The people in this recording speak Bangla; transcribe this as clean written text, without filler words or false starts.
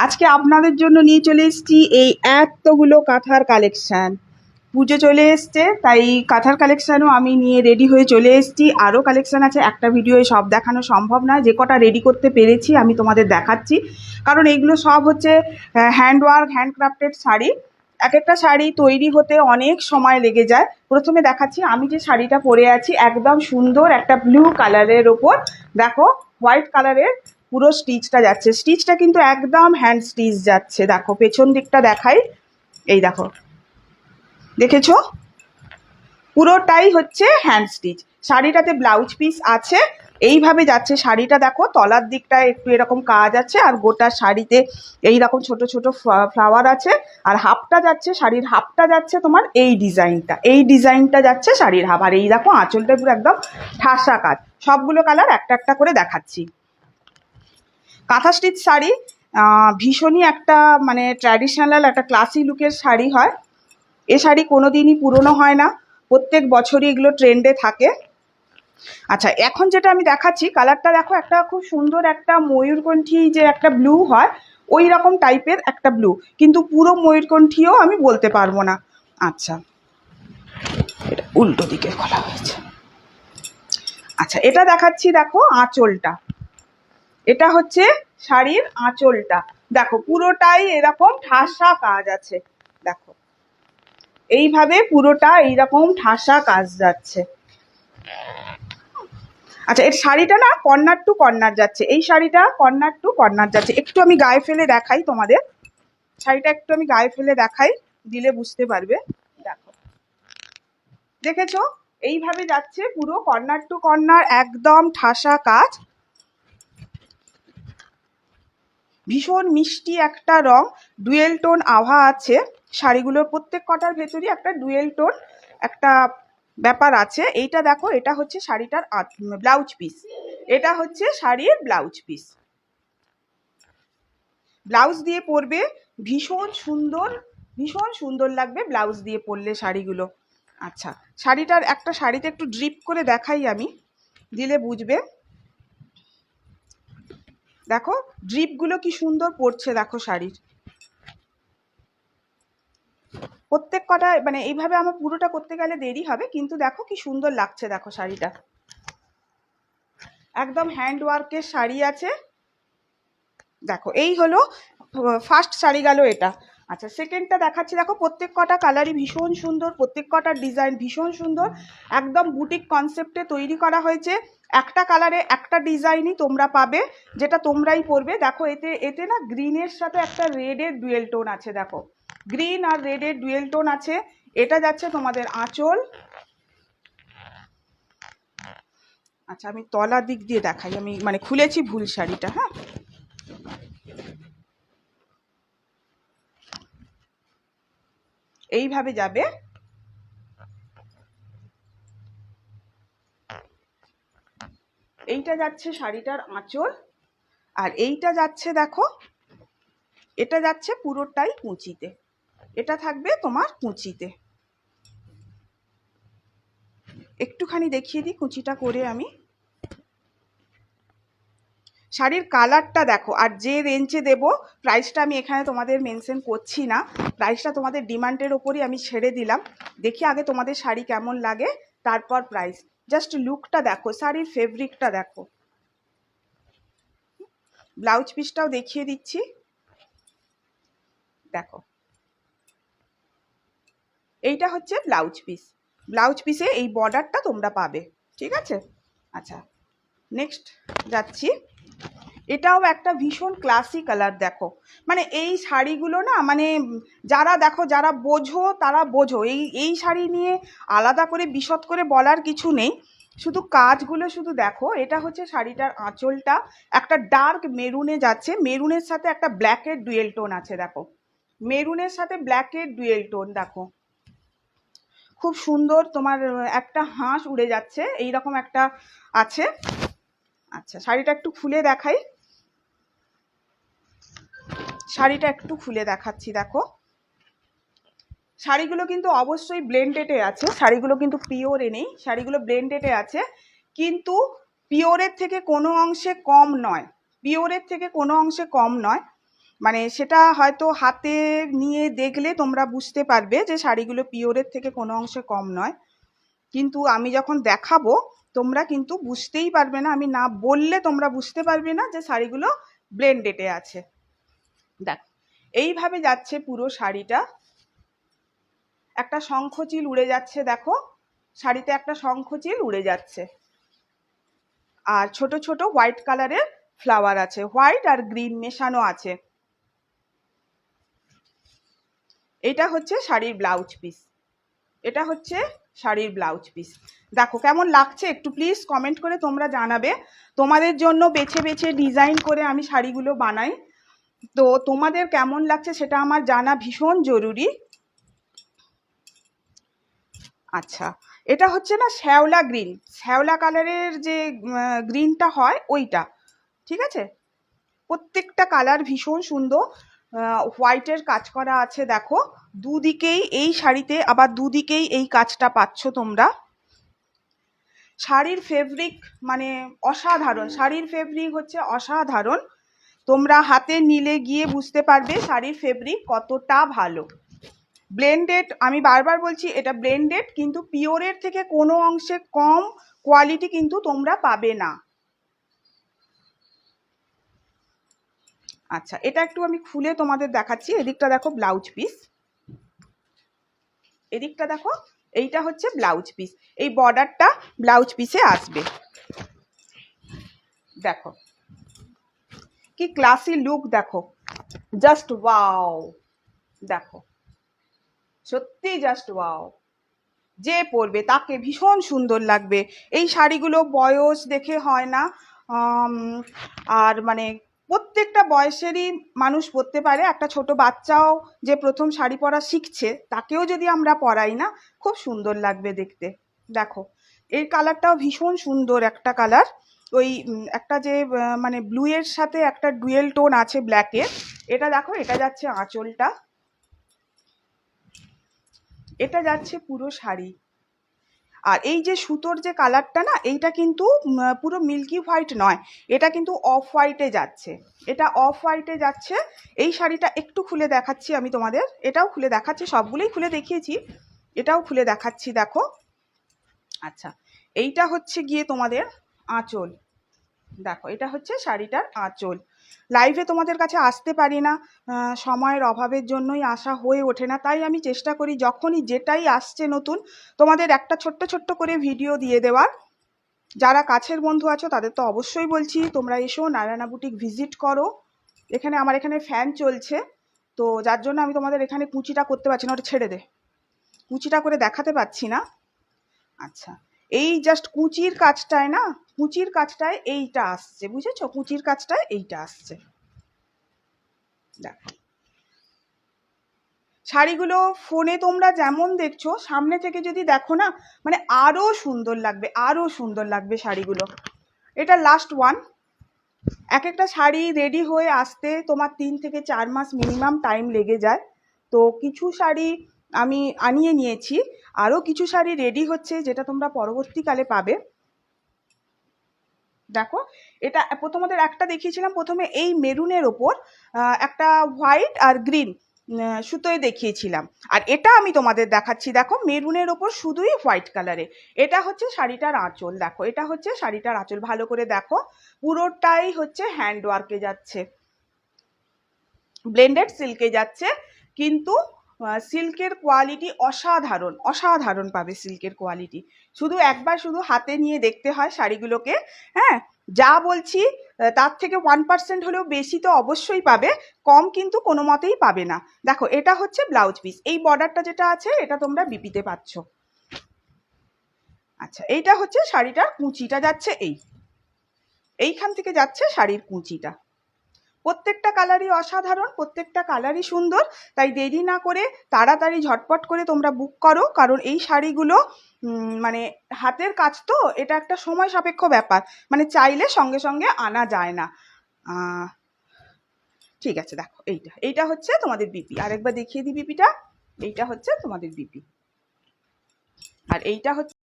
আজকে আপনাদের জন্য নিয়ে চলে এসেছি এই এতগুলো কাঁথার কালেকশান। পুজো চলে এসছে, তাই কাঁথার কালেকশানও আমি নিয়ে রেডি হয়ে চলে এসেছি। আরও কালেকশান আছে, একটা ভিডিওয়ে সব দেখানো সম্ভব নয়। যে কটা রেডি করতে পেরেছি আমি তোমাদের দেখাচ্ছি, কারণ এইগুলো সব হচ্ছে হ্যান্ডওয়ার্ক, হ্যান্ডক্রাফটেড শাড়ি। এক একটা শাড়ি তৈরি হতে অনেক সময় লেগে যায়। প্রথমে দেখাচ্ছি আমি যে শাড়িটা পরে আছি, একদম সুন্দর একটা ব্লু কালারের ওপর দেখো হোয়াইট কালারের পুরো স্টিচটা যাচ্ছে। স্টিচটা কিন্তু একদম হ্যান্ড স্টিচ যাচ্ছে। দেখো পেছন দিকটা দেখাই, এই দেখো, দেখেছো? পুরোটাই হচ্ছে হ্যান্ড স্টিচ। শাড়িটাতে ব্লাউজ পিস আছে, এইভাবে যাচ্ছে শাড়িটা। দেখো তলার দিকটা একটু এরকম কাজ আছে, আর গোটা শাড়িতে এই রকম ছোট ছোট ফ্লাওয়ার আছে। আর হাফটা যাচ্ছে, শাড়ির হাফটা যাচ্ছে তোমার এই ডিজাইনটা যাচ্ছে শাড়ির হাফ। আর এই দেখো আঁচলটা পুরো একদম ঠাসা কাজ। সবগুলো কালার একটা একটা করে দেখাচ্ছি। কাঁথা স্টিচ শাড়ি ভীষণই একটা মানে ট্র্যাডিশনাল একটা ক্লাসি লুকের শাড়ি হয়। এ শাড়ি কোনো দিনই পুরনো হয় না, প্রত্যেক বছরই এগুলো ট্রেন্ডে থাকে। আচ্ছা, এখন যেটা আমি দেখাচ্ছি কালারটা দেখো, একটা খুব সুন্দর একটা ময়ূরকণ্ঠী যে একটা ব্লু হয়, ওই রকম টাইপের একটা ব্লু, কিন্তু পুরো ময়ূরকণ্ঠীও আমি বলতে পারবো না। আচ্ছা, এটা উল্টো দিকে খোলা হয়েছে। আচ্ছা, এটা দেখাচ্ছি, দেখো আঁচলটা, এটা হচ্ছে শাড়ির আঁচলটা। দেখো পুরোটাই এরকম ঠাসা কাজ আছে। দেখো এইভাবে পুরোটা এইরকম ঠাসা কাজ যাচ্ছে। আচ্ছা, এর শাড়িটা না কর্নার টু কর্নার যাচ্ছে, এই শাড়িটা কর্নার টু কর্নার যাচ্ছে। একটু আমি গায়ে ফেলে দেখাই তোমাদের, শাড়িটা একটু আমি গায়ে ফেলে দেখাই, দিলে বুঝতে পারবে। দেখো, দেখেছো? এইভাবে যাচ্ছে পুরো কর্নার টু কর্নার, একদম ঠাসা কাজ। ভীষণ মিষ্টি একটা রং, ডুয়েল টোন আভা আছে শাড়িগুলোর প্রত্যেক কটার ভেতরই একটা ডুয়েল টোন একটা ব্যাপার আছে। এইটা দেখো, এটা হচ্ছে শাড়িটার ব্লাউজ পিস, এটা হচ্ছে শাড়ির ব্লাউজ পিস। ব্লাউজ দিয়ে পরবে ভীষণ সুন্দর, ভীষণ সুন্দর লাগবে ব্লাউজ দিয়ে পরলে শাড়িগুলো। আচ্ছা, শাড়িটার একটা শাড়িতে একটু ড্রিপ করে দেখাই আমি, দিলে বুঝবে। দেখো ড্রিপগুলো কি সুন্দর পড়ছে, দেখো শাড়ির প্রত্যেক কটা, মানে এইভাবে আমার পুরোটা করতে গেলে দেরি হবে, কিন্তু দেখো কি সুন্দর লাগছে। দেখো শাড়িটা একদম হ্যান্ড ওয়ার্কের শাড়ি আছে। দেখো এই হলো ফার্স্ট শাড়ি গেল এটা। আচ্ছা, সেকেন্ডটা দেখাচ্ছি। দেখো প্রত্যেক কটা কালারই ভীষণ সুন্দর, প্রত্যেক কটার ডিজাইন ভীষণ সুন্দর, একদম বুটিক কনসেপ্টে তৈরি করা হয়েছে। একটা কালারে একটা ডিজাইনই তোমরা পাবে, যেটা তোমরাই পরবে। দেখো এতে এতে না গ্রিনের সাথে একটা রেডের ডুয়েল টোন আছে। দেখো গ্রিন আর রেডের ডুয়েল টোন আছে। এটা যাচ্ছে তোমাদের আঁচল। আচ্ছা, আমি তলার দিক দিয়ে দেখাই, আমি মানে খুলেছি ভুল শাড়িটা। হ্যাঁ, এইভাবে যাবে। এইটা যাচ্ছে শাড়িটার আঁচল, আর এইটা যাচ্ছে দেখো, এটা যাচ্ছে পুরোটাই কুঁচিতে, এটা থাকবে তোমার কুঁচিতে। একটুখানি দেখিয়ে দিই কুঁচিটা করে আমি। শাড়ির কালারটা দেখো, আর যে রেঞ্জে দেব, প্রাইসটা আমি এখানে তোমাদের মেনশন করছি না, প্রাইসটা তোমাদের ডিমান্ডের ওপরই আমি ছেড়ে দিলাম। দেখি আগে তোমাদের শাড়ি কেমন লাগে, তারপর প্রাইস। জাস্ট লুকটা দেখো, শাড়ির ফেব্রিকটা দেখো। ব্লাউজ পিসটাও দেখিয়ে দিচ্ছি, দেখো এইটা হচ্ছে ব্লাউজ পিস। ব্লাউজ পিসে এই বর্ডারটা তোমরা পাবে, ঠিক আছে? আচ্ছা, নেক্সট যাচ্ছি। এটাও একটা ভীষণ ক্লাসি কালার। দেখো মানে এই শাড়িগুলো না, মানে যারা দেখো, যারা বোঝো তারা বোঝো, এই এই শাড়ি নিয়ে আলাদা করে বিশদ করে বলার কিছু নেই, শুধু কাজগুলো শুধু দেখো। এটা হচ্ছে শাড়িটার আঁচলটা, একটা ডার্ক মেরুনে যাচ্ছে, মেরুনের সাথে একটা ব্ল্যাকের ডুয়েল টোন আছে। দেখো মেরুনের সাথে ব্ল্যাকের ডুয়েল টোন, দেখো খুব সুন্দর। তোমার একটা হাঁস উড়ে যাচ্ছে, এইরকম একটা আছে। আচ্ছা, শাড়িটা একটু খুলে দেখাই, শাড়িটা একটু খুলে দেখাচ্ছি। দেখো শাড়িগুলো কিন্তু অবশ্যই ব্লেন্ডেডে আছে, শাড়িগুলো কিন্তু পিওরে নেই, শাড়িগুলো ব্লেন্ডেডে আছে, কিন্তু পিওরের থেকে কোনো অংশে কম নয়, পিওরের থেকে কোনো অংশে কম নয়। মানে সেটা হয়তো হাতে নিয়ে দেখলে তোমরা বুঝতে পারবে যে শাড়িগুলো পিওরের থেকে কোনো অংশে কম নয়, কিন্তু আমি যখন দেখাবো তোমরা কিন্তু বুঝতেই পারবে না, আমি না বললে তোমরা বুঝতে পারবে না যে শাড়িগুলো ব্লেন্ডেডে আছে। দেখ এইভাবে যাচ্ছে পুরো শাড়িটা, একটা শঙ্খচিল উড়ে যাচ্ছে, দেখো শাড়িতে একটা শঙ্খচিল উড়ে যাচ্ছে, আর ছোট ছোট হোয়াইট কালারের ফ্লাওয়ার আছে, হোয়াইট আর গ্রিন মেশানো আছে। এটা হচ্ছে শাড়ির ব্লাউজ পিস, এটা হচ্ছে শাড়ির ব্লাউজ পিস। দেখো কেমন লাগছে একটু প্লিজ কমেন্ট করে তোমরা জানাবে। তোমাদের জন্য বেছে বেছে ডিজাইন করে আমি শাড়িগুলো বানাই, তো তোমাদের কেমন লাগছে সেটা আমার জানা ভীষণ জরুরি। আচ্ছা, এটা হচ্ছে না শ্যাওলা গ্রিন, শ্যাওলা কালারের যে গ্রিনটা হয় ওইটা, ঠিক আছে। প্রত্যেকটা কালার ভীষণ সুন্দর, হোয়াইটের কাজ করা আছে, দেখো দুদিকেই এই শাড়িতে আবার দুদিকেই এই কাজটা পাচ্ছ তোমরা। শাড়ির ফেব্রিক মানে অসাধারণ, শাড়ির ফেব্রিক হচ্ছে অসাধারণ, তোমরা হাতে নিলে গিয়ে বুঝতে পারবে শাড়ির ফেব্রিক কতটা ভালো। ব্লেন্ডেড, আমি বারবার বলছি এটা ব্লেন্ডেড, কিন্তু পিওরের থেকে কোনো অংশে কম কোয়ালিটি কিন্তু তোমরা পাবে না। আচ্ছা, এটা একটু আমি খুলে তোমাদের দেখাচ্ছি। এদিকটা দেখো ব্লাউজ পিস, এদিকটা দেখো, এইটা হচ্ছে ব্লাউজ পিস, এই বর্ডারটা ব্লাউজ পিসে আসবে। দেখো কি ক্লাসি লুক, দেখো জাস্ট ওয়াও, দেখো সত্যি জাস্ট ওয়াও, যে পরবে তাকে ভীষণ সুন্দর লাগবে। এই শাড়িগুলো বয়স দেখে হয় না, আর মানে প্রত্যেকটা বয়সেরই মানুষ পরতে পারে। একটা ছোট বাচ্চাও যে প্রথম শাড়ি পরা শিখছে তাকেও যদি আমরা পরাই না, খুব সুন্দর লাগবে দেখতে। দেখো এই কালারটাও ভীষণ সুন্দর একটা কালার, ওই একটা যে মানে ব্লু এর সাথে একটা ডুয়েল টোন আছে ব্ল্যাকের, এটা দেখো, এটা যাচ্ছে আঁচলটা, এটা যাচ্ছে পুরো শাড়ি। আর এই যে সুতোর যে কালারটা না, এইটা কিন্তু পুরো মিল্কি হোয়াইট নয়, এটা কিন্তু অফ হোয়াইটে যাচ্ছে, এটা অফ হোয়াইটে যাচ্ছে। এই শাড়িটা একটু খুলে দেখাচ্ছি আমি তোমাদের, এটাও খুলে দেখাচ্ছি, সবগুলোই খুলে দেখিয়েছি, এটাও খুলে দেখাচ্ছি, দেখো। আচ্ছা, এইটা হচ্ছে গিয়ে তোমাদের আঁচল, দেখো এটা হচ্ছে শাড়িটার আঁচল। লাইভে তোমাদের কাছে আসতে পারি না, সময়ের অভাবের জন্যই আসা হয়ে ওঠে না, তাই আমি চেষ্টা করি যখনই যেটাই আসছে নতুন তোমাদের একটা ছোট্ট ছোট্ট করে ভিডিও দিয়ে দেওয়ার। যারা কাছের বন্ধু আছো তাদের তো অবশ্যই বলছি তোমরা এসো, নারায়ণা বুটিক ভিজিট করো। এখানে আমার এখানে ফ্যান চলছে, তো যার জন্য আমি তোমাদের এখানে কুচিটা করতে পারছি না, ওটা ছেড়ে দে, কুচিটা করে দেখাতে পারছি না। আচ্ছা, এই জাস্ট কুচির কাজটায় না, কুচির কাজটায় এইটা আসছে, বুঝেছো, কুচির কাজটায় এইটা আসছে। দেখো শাড়িগুলো ফোনে তোমরা যেমন দেখছো, সামনে থেকে যদি দেখো না, মানে আরো সুন্দর লাগবে, আরো সুন্দর লাগবে শাড়িগুলো। এটা লাস্ট ওয়ান, এক একটা শাড়ি রেডি হয়ে আসতে তোমার 3 থেকে 4 মাস মিনিমাম টাইম লেগে যায়। তো কিছু শাড়ি আমি আনিয়ে নিয়েছি, আরও কিছু শাড়ি রেডি হচ্ছে যেটা তোমরা পরবর্তীকালে পাবে। দেখো এটা তোমাদের একটা দেখিয়েছিলাম প্রথমে, এই মেরুনের ওপর একটা হোয়াইট আর গ্রিন সুতোয় দেখিয়েছিলাম, আর এটা আমি তোমাদের দেখাচ্ছি দেখো মেরুনের ওপর শুধুই হোয়াইট কালারে। এটা হচ্ছে শাড়িটার আঁচল, দেখো এটা হচ্ছে শাড়িটার আঁচল, ভালো করে দেখো, পুরোটাই হচ্ছে হ্যান্ড ওয়ার্কে যাচ্ছে, ব্লেন্ডেড সিল্কে যাচ্ছে, কিন্তু সিল্কের কোয়ালিটি অসাধারণ, অসাধারণ পাবে সিল্কের কোয়ালিটি। শুধু একবার শুধু হাতে নিয়ে দেখতে হয় শাড়িগুলোকে, হ্যাঁ, যা বলছি তার থেকে 1% হলেও বেশি তো অবশ্যই পাবে, কম কিন্তু কোনো মতেই পাবে না। দেখো এটা হচ্ছে ব্লাউজ পিস, এই বর্ডারটা যেটা আছে এটা তোমরা বিপিতে পাচ্ছ। আচ্ছা, এইটা হচ্ছে শাড়িটার কুঁচিটা যাচ্ছে, এইখান থেকে যাচ্ছে শাড়ির কুঁচিটা। প্রত্যেকটা কালারই অসাধারণ, প্রত্যেকটা কালারই সুন্দর, তাই দেরি না করে তাড়াতাড়ি ঝটপট করে তোমরা বুক করো, কারণ এই শাড়িগুলো মানে হাতের কাজ তো, এটা একটা সময় সাপেক্ষ ব্যাপার, মানে চাইলে সঙ্গে সঙ্গে আনা যায় না। ঠিক আছে, দেখো এইটা হচ্ছে তোমাদের বিপি, আরেকবার দেখিয়ে দিই বিপিটা, এইটা হচ্ছে তোমাদের বিপি, আর এইটা হচ্ছে